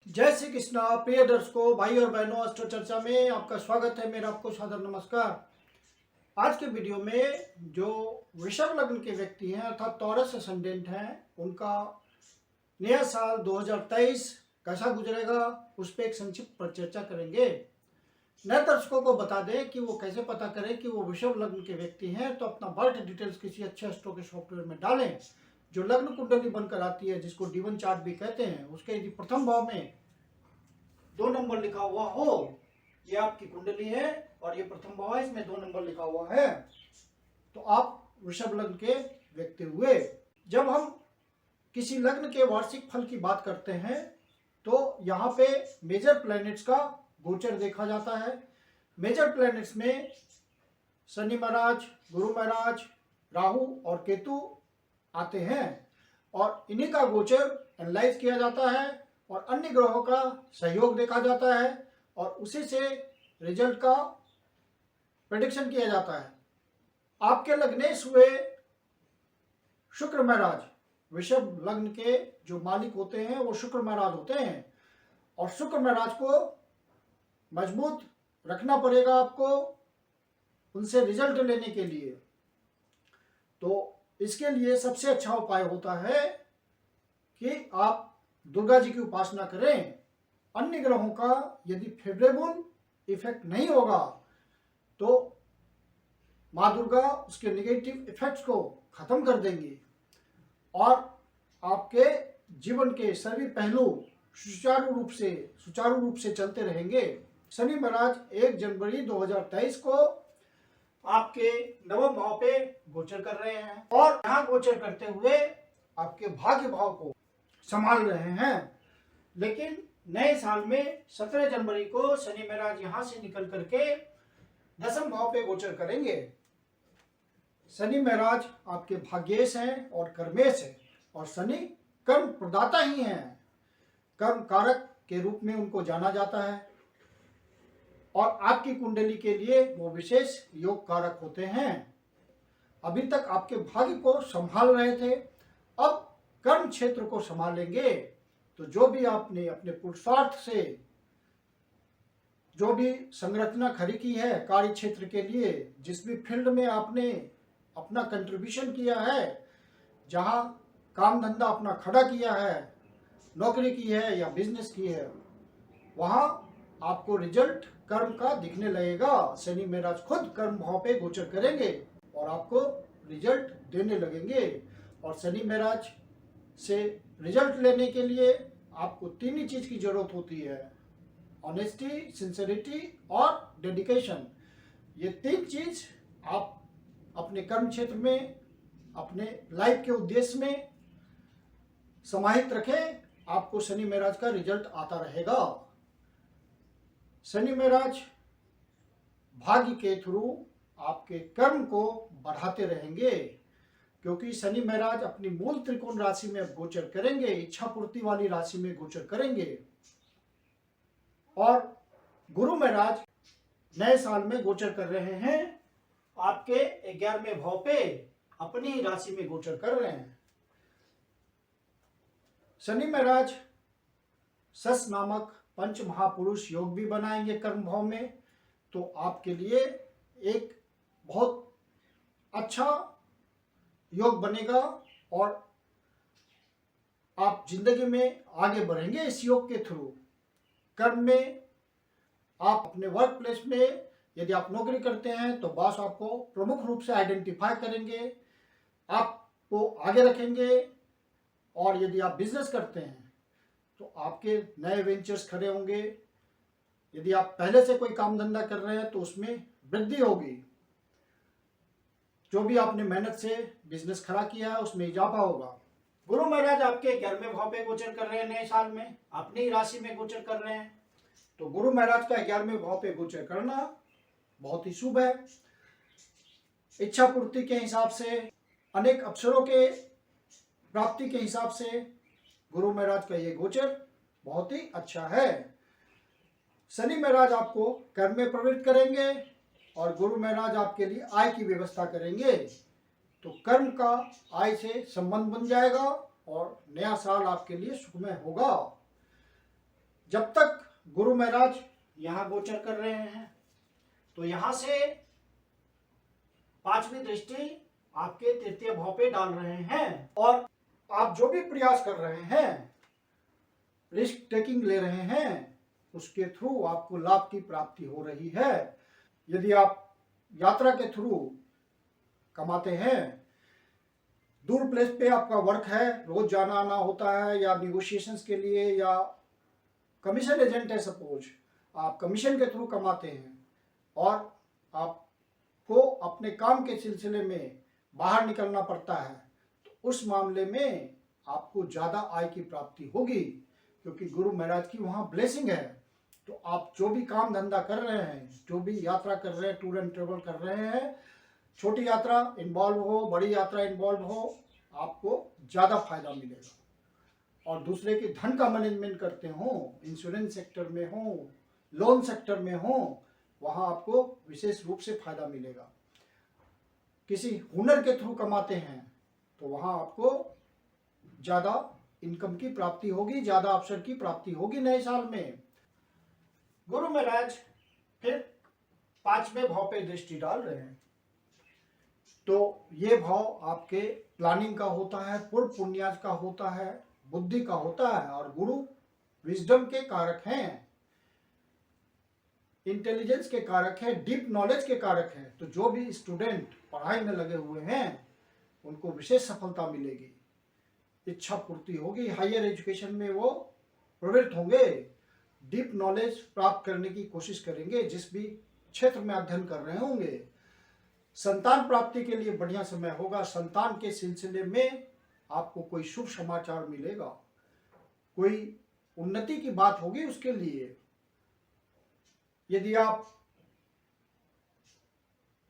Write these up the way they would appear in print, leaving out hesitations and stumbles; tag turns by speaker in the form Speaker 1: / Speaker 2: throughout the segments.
Speaker 1: जय श्री कृष्णा। प्रिय दर्शकों, भाई और बहनों, अस्ट्रो चर्चा में आपका स्वागत है। मेरा आपको सादर नमस्कार। आज के वीडियो में जो वृषभ लग्न के व्यक्ति हैं अर्थात टॉरस असेंडेंट हैं, उनका नया साल 2023 कैसा गुजरेगा उस पर एक संक्षिप्त पर चर्चा करेंगे। नए दर्शकों को बता दें कि वो कैसे पता करें कि वो वृषभ लग्न के व्यक्ति हैं। तो अपना बर्थ डिटेल्स किसी अच्छे एस्ट्रो के सॉफ्टवेयर में डालें। जो लग्न कुंडली बनकर आती है, जिसको D1 चार्ट भी कहते हैं, उसके यदि प्रथम भाव में 2 नंबर लिखा हुआ हो, ये आपकी कुंडली है और ये प्रथम भाव है, इसमें 2 नंबर लिखा हुआ है, तो आप वृषभ लग्न के व्यक्ति हुए। जब हम किसी लग्न के वार्षिक फल की बात करते हैं तो यहाँ पे मेजर प्लैनेट्स का गोचर देखा जाता है। मेजर प्लैनेट्स में शनि महाराज, गुरु महाराज, राहु और केतु आते हैं और इन्हीं का गोचर एनालाइज किया जाता है और अन्य ग्रहों का सहयोग देखा जाता है और उसी से रिजल्ट का प्रेडिक्शन किया जाता है। आपके लग्नेश हुए शुक्र महाराज, वृषभ लग्न के जो मालिक होते हैं वो शुक्र महाराज होते हैं और शुक्र महाराज को मजबूत रखना पड़ेगा आपको उनसे रिजल्ट लेने के लिए। तो इसके लिए सबसे अच्छा उपाय होता है कि आप दुर्गा जी की उपासना करें। अन्य ग्रहों का यदि फेवरेबल इफेक्ट नहीं होगा तो माँ दुर्गा उसके नेगेटिव इफेक्ट्स को खत्म कर देंगी और आपके जीवन के सभी पहलू सुचारू रूप से चलते रहेंगे। शनि महाराज 1 जनवरी 2023 को आपके नवम भाव पे गोचर कर रहे हैं और यहाँ गोचर करते हुए आपके भाग्य भाव को संभाल रहे हैं। लेकिन नए साल में 17 जनवरी को शनि महाराज यहां से निकल करके 10वें भाव पे गोचर करेंगे। शनि महाराज आपके भाग्येश हैं और कर्मेश हैं और शनि कर्म प्रदाता ही हैं। कर्म कारक के रूप में उनको जाना जाता है और आपकी कुंडली के लिए वो विशेष योग कारक होते हैं। अभी तक आपके भाग्य को संभाल रहे थे, अब कर्म क्षेत्र को संभालेंगे। तो जो भी आपने अपने पुरुषार्थ से जो भी संरचना खड़ी की है कार्य क्षेत्र के लिए, जिस भी फील्ड में आपने अपना कंट्रीब्यूशन किया है, जहां काम धंधा अपना खड़ा किया है, नौकरी की है या बिजनेस की है, वहां आपको रिजल्ट कर्म का दिखने लगेगा। शनि महाराज खुद कर्म भाव पे गोचर करेंगे और आपको रिजल्ट देने लगेंगे। और शनि महाराज से रिजल्ट लेने के लिए आपको 3 ही चीज की जरूरत होती है: ऑनेस्टी, सिंसियरिटी और डेडिकेशन। ये 3 चीज आप अपने कर्म क्षेत्र में, अपने लाइफ के उद्देश्य में समाहित रखें, आपको शनि महाराज का रिजल्ट आता रहेगा। शनि महाराज भाग्य के थ्रू आपके कर्म को बढ़ाते रहेंगे, क्योंकि शनि महाराज अपनी मूल त्रिकोण राशि में गोचर करेंगे, इच्छा पूर्ति वाली राशि में गोचर करेंगे और गुरु महाराज नए साल में गोचर कर रहे हैं आपके 11वें भाव पे, अपनी ही राशि में गोचर कर रहे हैं। शनि महाराज सस नामक पंच महापुरुष योग भी बनाएंगे कर्म भाव में, तो आपके लिए एक बहुत अच्छा योग बनेगा और आप जिंदगी में आगे बढ़ेंगे इस योग के थ्रू। कर्म में आप अपने वर्क प्लेस में यदि आप नौकरी करते हैं तो बॉस आपको प्रमुख रूप से आइडेंटिफाई करेंगे, आपको आगे रखेंगे। और यदि आप बिजनेस करते हैं तो आपके नए वेंचर्स खड़े होंगे। यदि आप पहले से कोई काम धंधा कर रहे हैं तो उसमें वृद्धि होगी। जो भी आपने मेहनत से बिजनेस खड़ा किया है उसमें इजाफा होगा। गुरु महाराज आपके 11वें भाव पे गोचर कर रहे हैं, नए साल में अपनी ही राशि में गोचर कर रहे हैं। तो गुरु महाराज का 11वें भाव पे गोचर करना बहुत ही शुभ है। इच्छा पूर्ति के हिसाब से, अनेक अवसरों के प्राप्ति के हिसाब से गुरु महाराज का ये गोचर बहुत ही अच्छा है। शनि महाराज आपको कर्म में प्रवृत्त करेंगे और गुरु महाराज आपके लिए आय की व्यवस्था करेंगे। तो कर्म का आय से संबंध बन जाएगा और नया साल आपके लिए सुखमय होगा। जब तक गुरु महाराज यहाँ गोचर कर रहे हैं तो यहाँ से पांचवी दृष्टि आपके तृतीय भाव पे डाल रहे हैं, और आप जो भी प्रयास कर रहे हैं, रिस्क टेकिंग ले रहे हैं, उसके थ्रू आपको लाभ की प्राप्ति हो रही है। यदि आप यात्रा के थ्रू कमाते हैं, दूर प्लेस पे आपका वर्क है, रोज जाना आना होता है, या निगोशिएशंस के लिए, या कमीशन एजेंट है, सपोज आप कमीशन के थ्रू कमाते हैं और आपको अपने काम के सिलसिले में बाहर निकलना पड़ता है, तो उस मामले में आपको ज़्यादा आय की प्राप्ति होगी, क्योंकि गुरु महाराज की वहाँ ब्लेसिंग है। तो आप जो भी काम धंधा कर रहे हैं, जो भी यात्रा कर रहे हैं, टूर एंड ट्रेवल कर रहे हैं, छोटी यात्रा इन्वॉल्व हो, बड़ी यात्रा इन्वॉल्व हो, आपको ज़्यादा फायदा मिलेगा। और दूसरे के धन का मैनेजमेंट करते हो, इंश्योरेंस सेक्टर में हो, लोन सेक्टर में हो, वहाँ आपको विशेष रूप से फायदा मिलेगा। किसी हुनर के थ्रू कमाते हैं तो वहाँ आपको ज़्यादा इनकम की प्राप्ति होगी, ज़्यादा अवसर की प्राप्ति होगी नए साल में। गुरु महाराज फिर पांचवें भाव पे दृष्टि डाल रहे हैं, तो ये भाव आपके प्लानिंग का होता है, पूर्व पुण्याज का होता है, बुद्धि का होता है, और गुरु विजडम के कारक हैं, इंटेलिजेंस के कारक है, डीप नॉलेज के कारक है। तो जो भी स्टूडेंट पढ़ाई में लगे हुए हैं उनको विशेष सफलता मिलेगी, इच्छा पूर्ति होगी, हायर एजुकेशन में वो प्रवृत्त होंगे, डीप नॉलेज प्राप्त करने की कोशिश करेंगे जिस भी क्षेत्र में अध्ययन कर रहे होंगे। संतान प्राप्ति के लिए बढ़िया समय होगा, संतान के सिलसिले में आपको कोई शुभ समाचार मिलेगा, कोई उन्नति की बात होगी उसके लिए। यदि आप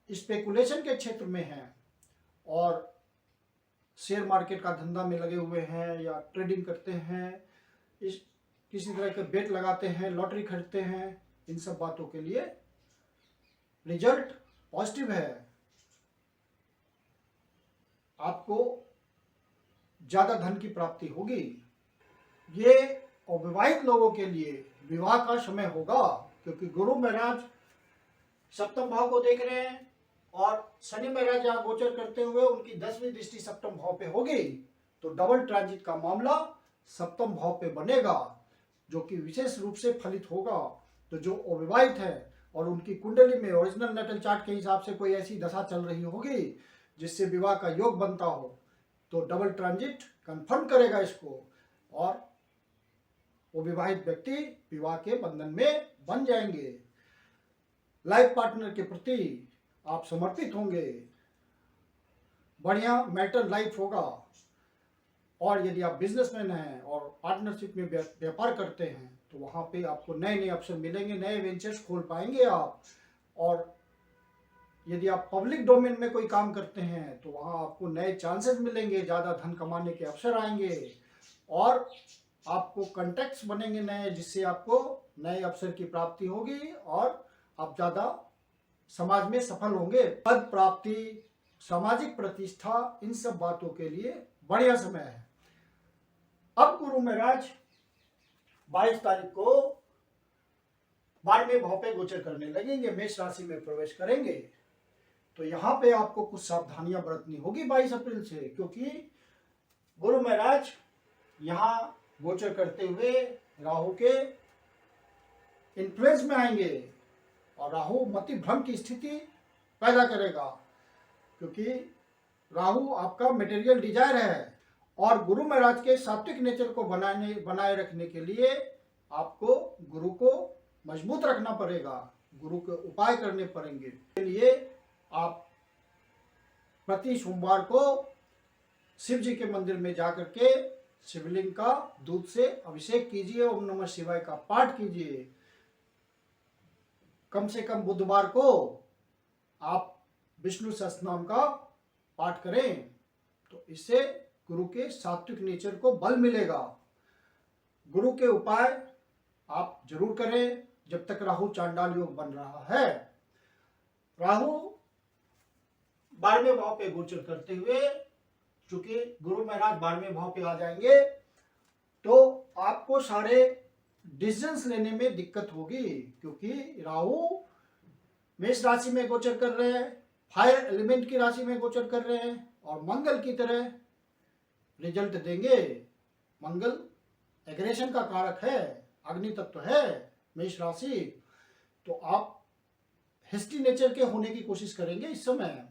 Speaker 1: स्पेकुलेशन के क्षेत्र में हैं और शेयर मार्केट का धंधा में लगे हुए हैं, या ट्रेडिंग करते हैं, किसी तरह के बेट लगाते हैं, लॉटरी खरीदते हैं, इन सब बातों के लिए रिजल्ट पॉजिटिव है। आपको ज़्यादा धन की प्राप्ति होगी। ये अविवाहित लोगों के लिए विवाह का समय होगा, क्योंकि गुरु महाराज सप्तम भाव को देख रहे हैं और शनि महाराज यहाँ गोचर करते हुए उनकी 10वीं दृष्टि सप्तम भाव पे होगी, तो डबल ट्रांजिट का मामला सप्तम भाव पे बनेगा, जो कि विशेष रूप से फलित होगा। तो जो अविवाहित है और उनकी कुंडली में ओरिजिनल नेटल चार्ट के हिसाब से कोई ऐसी दशा चल रही होगी जिससे विवाह का योग बनता हो, तो डबल ट्रांजिट कंफर्म करेगा इसको, और वो विवाहित व्यक्ति विवाह के बंधन में बन जाएंगे। लाइफ पार्टनर के प्रति आप समर्पित होंगे, बढ़िया मैरिटल लाइफ होगा। और यदि आप बिजनेसमैन हैं और पार्टनरशिप में व्यापार करते हैं तो वहाँ पे आपको नए नए अवसर मिलेंगे, नए वेंचर्स खोल पाएंगे आप। और यदि आप पब्लिक डोमेन में कोई काम करते हैं तो वहाँ आपको नए चांसेस मिलेंगे, ज़्यादा धन कमाने के अवसर आएंगे, और आपको कॉन्टैक्ट्स बनेंगे नए, जिससे आपको नए अवसर की प्राप्ति होगी और आप ज़्यादा समाज में सफल होंगे। पद प्राप्ति, सामाजिक प्रतिष्ठा, इन सब बातों के लिए बढ़िया समय है। अब गुरु महाराज 22 तारीख को 12वें भाव पे गोचर करने लगेंगे, मेष राशि में प्रवेश करेंगे। तो यहाँ पे आपको कुछ सावधानियां बरतनी होगी 22 अप्रैल से, क्योंकि गुरु महाराज यहाँ गोचर करते हुए राहु के इन्फ्लुएंस में आएंगे, और राहु मति भ्रम की स्थिति पैदा करेगा, क्योंकि राहु आपका मटेरियल डिजायर है। और गुरु महाराज के सात्विक नेचर को बनाए रखने के लिए आपको गुरु को मजबूत रखना पड़ेगा, गुरु के उपाय करने पड़ेंगे। इसके लिए आप प्रति सोमवार को शिव जी के मंदिर में जाकर के शिवलिंग का दूध से अभिषेक कीजिए, ओम नमः शिवाय का पाठ कीजिए। कम से कम बुधवार को आप विष्णु सहस्त्रनाम का पाठ करें, तो इससे गुरु के सात्विक नेचर को बल मिलेगा। गुरु के उपाय आप जरूर करें जब तक राहु चांडाल योग बन रहा है। राहु 12वें भाव पे गोचर करते हुए, चूंकि गुरु महाराज 12वें भाव पे आ जाएंगे, तो आपको सारे डिसीजंस लेने में दिक्कत होगी, क्योंकि राहु मेष राशि में गोचर कर रहे हैं, फायर एलिमेंट की राशि में गोचर कर रहे हैं और मंगल की तरह रिजल्ट देंगे। मंगल एग्रेशन का कारक है, अग्नि तत्व है मेष राशि, तो आप हिस्ट्री नेचर के होने की कोशिश करेंगे इस समय।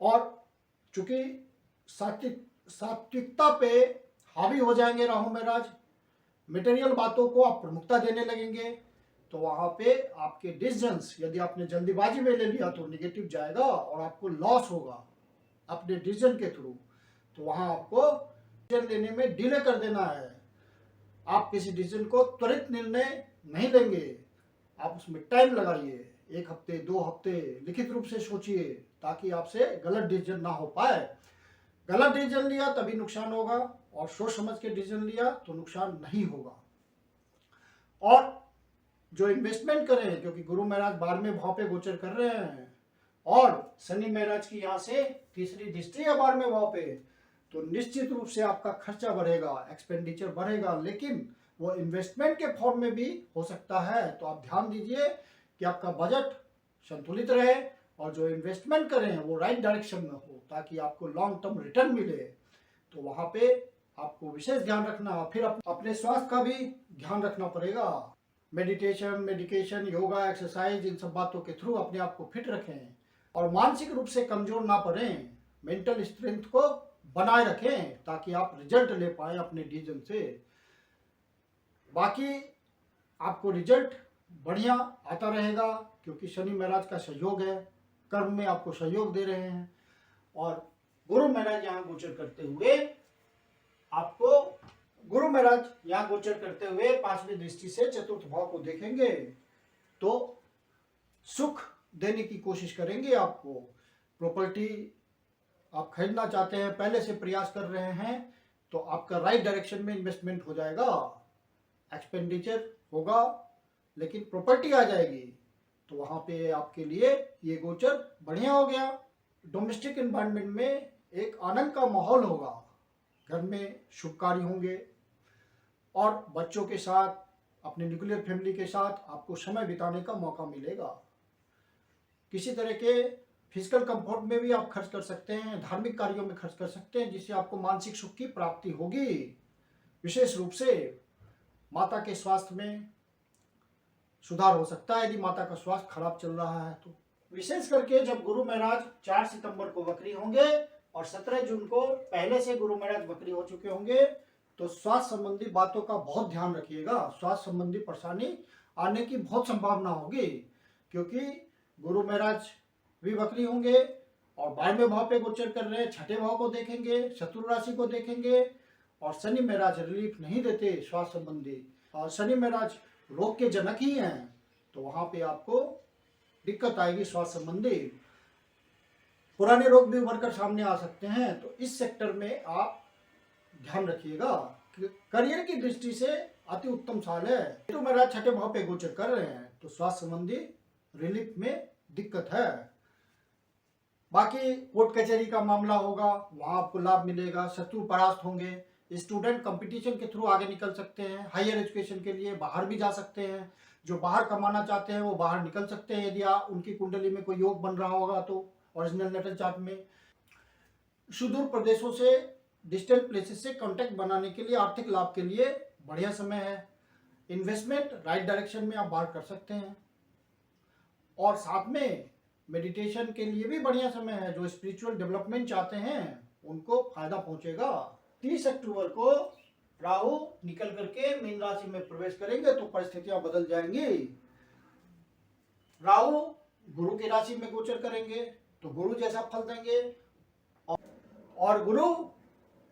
Speaker 1: और चूंकि सात्विकता पे हावी हो जाएंगे राहु महाराज, मटेरियल बातों को आप प्रमुखता देने लगेंगे, तो वहां पे आपके डिसीजंस, यदि आपने जल्दीबाजी में ले लिया तो निगेटिव जाएगा और आपको लॉस होगा अपने डिसीजन के थ्रू। तो वहां आपको डिसीजन लेने में डिले कर देना है। आप किसी डिसीजन को त्वरित निर्णय नहीं लेंगे, आप उसमें टाइम लगाइए, 1 हफ्ते 2 हफ्ते लिखित रूप से सोचिए, ताकि आपसे गलत डिसीजन ना हो पाए। गलत डिसीजन लिया तभी नुकसान होगा, और सोच समझ के डिसीजन लिया तो नुकसान नहीं होगा। और जो इन्वेस्टमेंट करें, क्योंकि गुरु महाराज 12वें भाव पे गोचर कर रहे हैं और शनि महाराज की यहाँ से तीसरी दृष्टि है 12वें भाव पे, तो निश्चित रूप से आपका खर्चा बढ़ेगा, एक्सपेंडिचर बढ़ेगा, लेकिन वो इन्वेस्टमेंट के फॉर्म में भी हो सकता है। तो आप ध्यान दीजिए कि आपका बजट संतुलित रहे और जो इन्वेस्टमेंट करें वो राइट डायरेक्शन में हो, ताकि आपको लॉन्ग टर्म रिटर्न मिले। तो वहां पे आपको विशेष ध्यान रखना, फिर अपने स्वास्थ्य का भी ध्यान रखना पड़ेगा। मेडिटेशन, मेडिकेशन, योगा, एक्सरसाइज, इन सब बातों के थ्रू अपने आप को फिट रखें और मानसिक रूप से कमजोर ना पड़ें, मेंटल स्ट्रेंथ को बनाए रखें, ताकि आप रिजल्ट ले पाए अपने डिसीजन से। बाकी आपको रिजल्ट बढ़िया आता रहेगा, क्योंकि शनि महाराज का सहयोग है, कर्म में आपको सहयोग दे रहे हैं। और गुरु महाराज यहाँ गोचर करते हुए आपको, गुरु महाराज यहाँ गोचर करते हुए 5वीं दृष्टि से चतुर्थ भाव को देखेंगे, तो सुख देने की कोशिश करेंगे आपको। प्रॉपर्टी आप खरीदना चाहते हैं, पहले से प्रयास कर रहे हैं, तो आपका राइट डायरेक्शन में इन्वेस्टमेंट हो जाएगा, एक्सपेंडिचर होगा, लेकिन प्रॉपर्टी आ जाएगी। तो वहां पे आपके लिए ये गोचर बढ़िया हो गया। डोमेस्टिक एनवायरनमेंट में एक आनंद का माहौल होगा, घर में शुभ कार्य होंगे और बच्चों के साथ, अपने न्यूक्लियर फैमिली के साथ आपको समय बिताने का मौका मिलेगा। किसी तरह के फिजिकल कंफर्ट में भी आप खर्च कर सकते हैं, धार्मिक कार्यों में खर्च कर सकते हैं, जिससे आपको मानसिक सुख की प्राप्ति होगी। विशेष रूप से माता के स्वास्थ्य में सुधार हो सकता है, यदि माता का स्वास्थ्य खराब चल रहा है तो। विशेष करके जब गुरु महाराज 4 सितंबर को वक्री होंगे और 17 जून को पहले से गुरु महाराज वक्री हो चुके होंगे, तो स्वास्थ्य संबंधी बातों का बहुत ध्यान रखिएगा। स्वास्थ्य संबंधी परेशानी आने की बहुत संभावना होगी, क्योंकि गुरु महाराज भी वक्री होंगे और 12वें भाव पे गोचर कर रहे हैं, 6ठे भाव को देखेंगे, शत्रु राशि को देखेंगे, और शनि महाराज रिलीफ नहीं देते स्वास्थ्य संबंधी, और शनि महाराज रोग के जनक ही हैं, तो वहां पे आपको दिक्कत आएगी स्वास्थ्य संबंधी। पुराने रोग भी उभर कर सामने आ सकते हैं, तो इस सेक्टर में आप ध्यान रखिएगा। करियर की दृष्टि से अति उत्तम साल है। तो महाराज 6ठे भाव पे गोचर कर रहे हैं, तो स्वास्थ्य संबंधी रिलीफ में दिक्कत है। बाकी कोर्ट कचहरी का मामला होगा, वहां आपको लाभ मिलेगा, शत्रु परास्त होंगे, स्टूडेंट कंपटीशन के थ्रू आगे निकल सकते हैं, हायर एजुकेशन के लिए बाहर भी जा सकते हैं। जो बाहर कमाना चाहते हैं वो बाहर निकल सकते हैं, यदि उनकी कुंडली में कोई योग बन रहा होगा तो ओरिजिनल नेटल चार्ट में। सुदूर प्रदेशों से, डिस्टेंट प्लेसेस से कांटेक्ट बनाने के लिए, आर्थिक लाभ के लिए बढ़िया समय है। इन्वेस्टमेंट राइट डायरेक्शन में आप बाहर कर सकते हैं, और साथ में मेडिटेशन के लिए भी बढ़िया समय है। जो स्पिरिचुअल डेवलपमेंट चाहते हैं उनको फायदा पहुंचेगा। 30 अक्टूबर को राहु निकल करके मीन राशि में प्रवेश करेंगे, तो परिस्थितियां बदल जाएंगी। राहु गुरु की राशि में गोचर करेंगे तो गुरु जैसा फल देंगे, और गुरु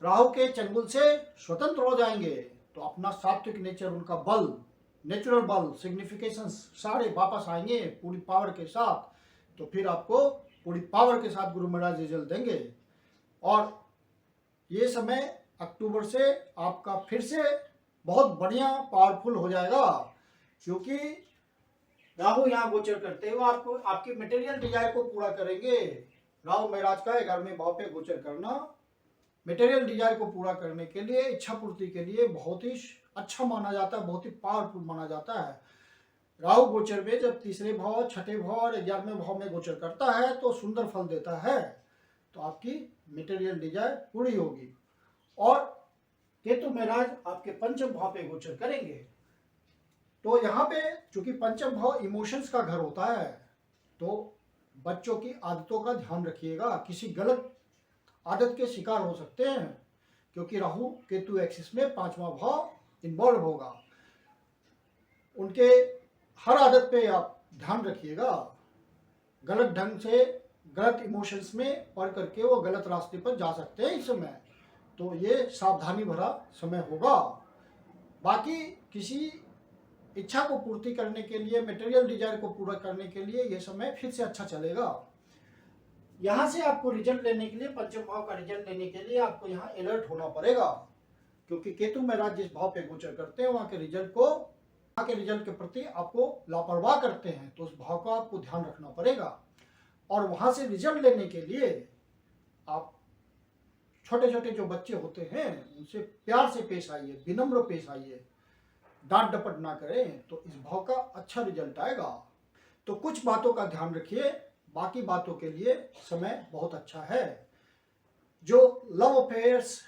Speaker 1: राहु के चंगुल से स्वतंत्र हो जाएंगे, तो अपना सात्विक नेचर, उनका बल, नेचुरल बल, सिग्निफिकेशन सारे वापस आएंगे पूरी पावर के साथ। तो फिर आपको पूरी पावर के साथ गुरु महाराज रिजल्ट देंगे। और ये समय अक्टूबर से आपका फिर से बहुत बढ़िया पावरफुल हो जाएगा, क्योंकि राहु यहाँ गोचर करते हुए आपको आपकी मटेरियल डिजायर को पूरा करेंगे। राहु महाराज का 11वें भाव पे गोचर करना मटेरियल डिजायर को पूरा करने के लिए, इच्छा पूर्ति के लिए बहुत ही अच्छा माना जाता है, बहुत ही पावरफुल माना जाता है। राहु गोचर में जब तीसरे भाव, छठे भाव और 11वें भाव में गोचर करता है तो सुंदर फल देता है, तो आपकी मटेरियल डिजायर पूरी होगी। और केतु महाराज आपके पंचम भाव पे गोचर करेंगे, तो यहाँ पे चूंकि पंचम भाव इमोशंस का घर होता है, तो बच्चों की आदतों का ध्यान रखिएगा, किसी गलत आदत के शिकार हो सकते हैं, क्योंकि राहु केतु एक्सिस में पांचवा भाव इन्वॉल्व होगा। उनके हर आदत पे आप ध्यान रखिएगा, गलत ढंग से गलत इमोशंस में पढ़ करके वो गलत रास्ते पर जा सकते हैं इस समय, तो ये सावधानी भरा समय होगा। बाकी किसी इच्छा को पूर्ति करने के लिए, मटेरियल डिजायर को पूरा करने के लिए ये समय फिर से अच्छा चलेगा। यहाँ से आपको रिजल्ट लेने के लिए, पंचम भाव का रिजल्ट लेने के लिए आपको यहाँ अलर्ट होना पड़ेगा, क्योंकि केतु महाराज जिस भाव पे गोचर करते हैं वहाँ के रिजल्ट के प्रति आपको लापरवाह करते हैं, तो उस भाव का आपको ध्यान रखना पड़ेगा। और वहां से रिजल्ट लेने के लिए आप छोटे छोटे जो बच्चे होते हैं उनसे प्यार से पेश आइए, विनम्र पेश आइए, डांट डपट ना करें, तो इस भाव का अच्छा रिजल्ट आएगा। तो कुछ बातों का ध्यान रखिए, बाकी बातों के लिए समय बहुत अच्छा है। जो लव अफेयर्स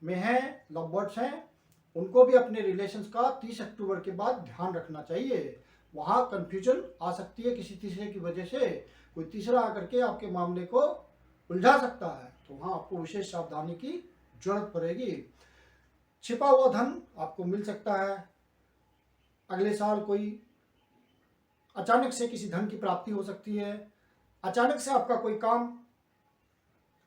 Speaker 1: में हैं, लव बर्ड्स हैं, उनको भी अपने रिलेशंस का 30 अक्टूबर के बाद ध्यान रखना चाहिए। वहां कंफ्यूजन आ सकती है, किसी तीसरे की वजह से कोई तीसरा आकर के आपके मामले को उलझा सकता है, तो वहां आपको विशेष सावधानी की जरूरत पड़ेगी। छिपा हुआ धन आपको मिल सकता है, अगले साल कोई अचानक से किसी धन की प्राप्ति हो सकती है, अचानक से आपका कोई काम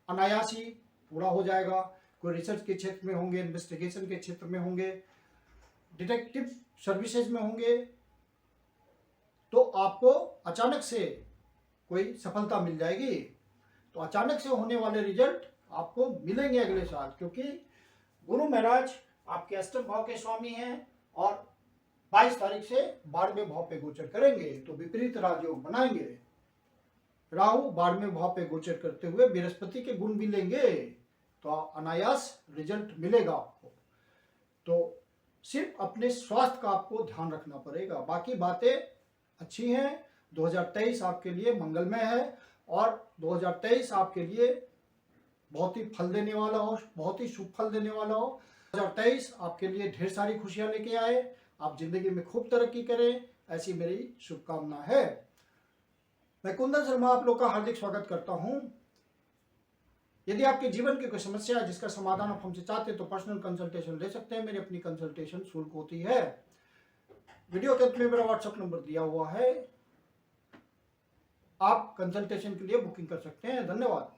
Speaker 1: अनायास ही पूरा हो जाएगा। कोई रिसर्च के क्षेत्र में होंगे, इन्वेस्टिगेशन के क्षेत्र में होंगे, डिटेक्टिव सर्विसेज में होंगे, तो आपको अचानक से कोई सफलता मिल जाएगी। तो अचानक से होने वाले रिजल्ट आपको मिलेंगे अगले साल, क्योंकि गुरु महाराज आपके अष्टम भाव के स्वामी हैं और 22 तारीख से 12वें भाव पे गोचर करेंगे, तो विपरीत राजयोग बनाएंगे। राहु 12वें भाव पे गोचर करते हुए बृहस्पति के गुण भी लेंगे, तो अनायास रिजल्ट मिलेगा आपको। तो सिर्फ अपने स्वास्थ्य का आपको ध्यान रखना पड़ेगा, बाकी बातें अच्छी हैं। 2023 आपके लिए मंगलमय है और 2023 आपके लिए बहुत ही फल देने वाला हो, बहुत ही शुभ फल देने वाला हो। 2023 आपके लिए ढेर सारी खुशियां लेके आए, आप जिंदगी में खूब तरक्की करें, ऐसी मेरी शुभकामना है। मैं कुंदन शर्मा आप लोग का हार्दिक स्वागत करता हूं। यदि आपके जीवन की कोई समस्या है जिसका समाधान आप हमसे चाहते हैं तो पर्सनल कंसल्टेशन ले सकते हैं। मेरी अपनी कंसल्टेशन शुल्क होती है। वीडियो के अंत में मेरा व्हाट्सएप नंबर दिया हुआ है, आप कंसल्टेशन के लिए बुकिंग कर सकते हैं। धन्यवाद।